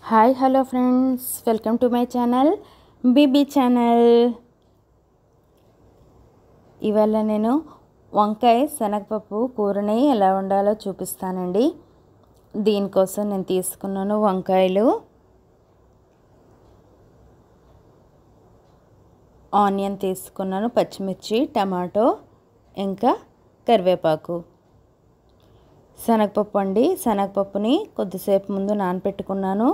Hi hello friends, welcome to my channel BB channel. ఇవాళ నేను వంకాయ శనగపప్పు కూరని ఎలా వండాలో చూపిస్తానండి. దీనికోసం నేను తీసుకున్నాను వంకాయలు, ఆనియన్ తీసుకున్నాను, పచ్చిమిర్చి, టమాటో, ఇంకా కరివేపాకు. శనగపప్పు అండి, శనగపప్పుని కొద్దిసేపు ముందు నానబెట్టుకున్నాను.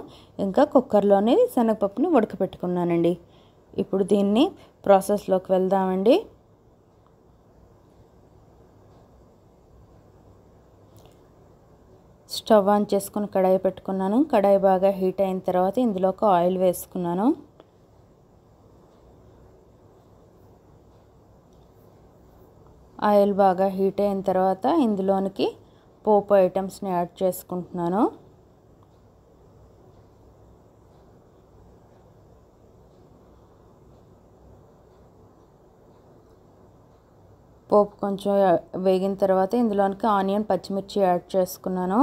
ఇంకా కుక్కర్లోని శనగపప్పుని ఉడకపెట్టుకున్నానండి. ఇప్పుడు దీన్ని ప్రాసెస్లోకి వెళ్దామండి. స్టవ్ ఆన్ చేసుకుని కడాయి పెట్టుకున్నాను. కడాయి బాగా హీట్ అయిన తర్వాత ఇందులోకి ఆయిల్ వేసుకున్నాను. ఆయిల్ బాగా హీట్ అయిన తర్వాత ఇందులోనికి పోపు ఐటమ్స్ని యాడ్ చేసుకుంటున్నాను. పోపు కొంచెం వేగిన తర్వాత ఇందులోనికి ఆనియన్, పచ్చిమిర్చి యాడ్ చేసుకున్నాను.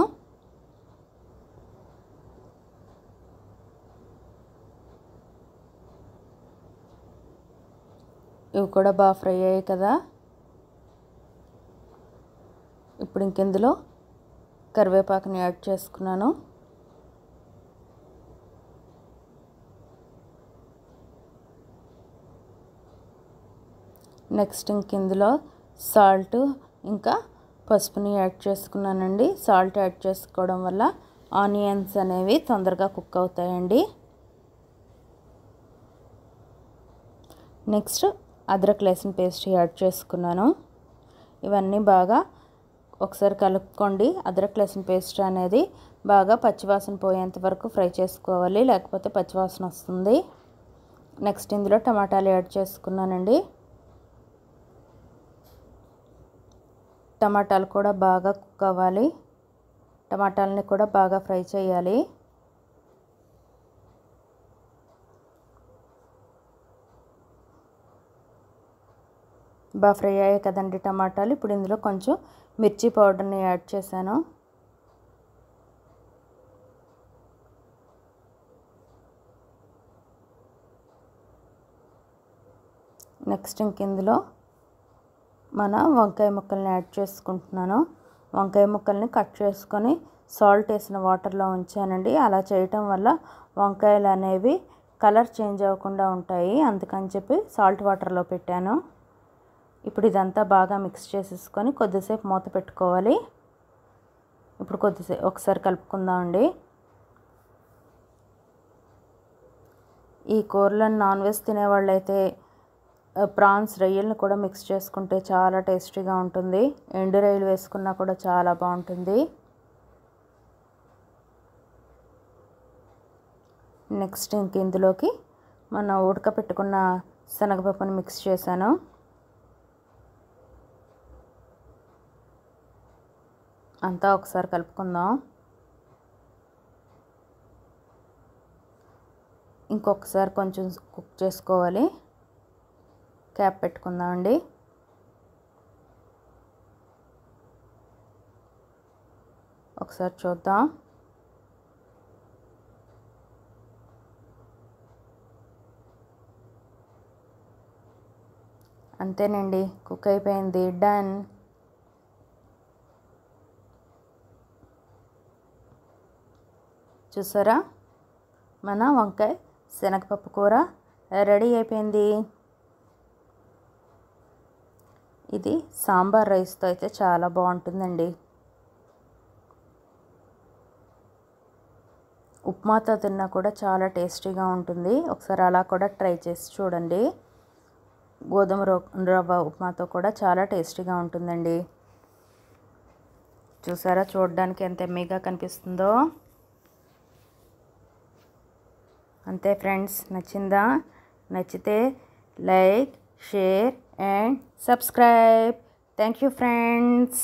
ఇవి కూడా బాగా ఫ్రై అయ్యాయి కదా. ఇప్పుడు ఇంకెందులో కరివేపాకుని యాడ్ చేసుకున్నాను. నెక్స్ట్ ఇందులో సాల్ట్ ఇంకా పసుపుని యాడ్ చేసుకున్నానండి. సాల్ట్ యాడ్ చేసుకోవడం వల్ల ఆనియన్స్ అనేవి తొందరగా కుక్ అవుతాయండి. నెక్స్ట్ అద్రక్ లహసన్ పేస్ట్ యాడ్ చేసుకున్నాను. ఇవన్నీ బాగా ఒకసారి కలుపుకోండి. అద్రక్ లహసన్ పేస్ట్ అనేది బాగా పచ్చివాసన పోయేంత వరకు ఫ్రై చేసుకోవాలి, లేకపోతే పచ్చివాసన వస్తుంది. నెక్స్ట్ ఇందులో టమాటాలు యాడ్ చేసుకున్నానండి. టమాటాలు కూడా బాగా కుక్ అవ్వాలి. టమాటాలని కూడా బాగా ఫ్రై చేయాలి. బాగా ఫ్రై అయ్యాయి కదండి టమాటాలు. ఇప్పుడు ఇందులో కొంచెం మిర్చి పౌడర్ని యాడ్ చేశాను. నెక్స్ట్ ఇందులో మన వంకాయ ముక్కల్ని యాడ్ చేసుకుంటున్నాను. వంకాయ ముక్కల్ని కట్ చేసుకొని సాల్ట్ వేసిన వాటర్లో ఉంచానండి. అలా చేయటం వల్ల వంకాయలు అనేవి కలర్ చేంజ్ అవ్వకుండా ఉంటాయి. అందుకని చెప్పి సాల్ట్ వాటర్లో పెట్టాను. ఇప్పుడు ఇదంతా బాగా మిక్స్ చేసేసుకొని కొద్దిసేపు మూత పెట్టుకోవాలి. ఇప్పుడు కొద్దిసేపు ఒకసారి కలుపుకుందామండి. ఈ కూరలను నాన్ వెజ్ తినేవాళ్ళైతే ప్రాన్స్, రొయ్యలను కూడా మిక్స్ చేసుకుంటే చాలా టేస్టీగా ఉంటుంది. ఎండు రొయ్యలు వేసుకున్నా కూడా చాలా బాగుంటుంది. నెక్స్ట్ ఇందులోకి మనం ఉడకపెట్టుకున్న శనగపప్పుని మిక్స్ చేశాను. అంతా ఒకసారి కలుపుకుందాం. ఇంకొకసారి కొంచెం కుక్ చేసుకోవాలి. క్యాప్ పెట్టుకుందామండి. ఒకసారి చూద్దాం. అంతేనండి, కుక్ అయిపోయింది. డన్. చూసారా, మన వంకాయ శనగపప్పు కూర రెడీ అయిపోయింది. ఇది సాంబార్ రైస్తో అయితే చాలా బాగుంటుందండి. ఉప్మాతో తిన్నా కూడా చాలా టేస్టీగా ఉంటుంది. ఒకసారి అలా కూడా ట్రై చేసి చూడండి. గోధుమ రవ్వ ఉప్మాతో కూడా చాలా టేస్టీగా ఉంటుందండి. చూసారా, చూడడానికి ఎంత ఎమ్మీగా కనిపిస్తుందో. అంతే ఫ్రెండ్స్, నచ్చిందా? నచ్చితే like, share and subscribe. Thank you friends.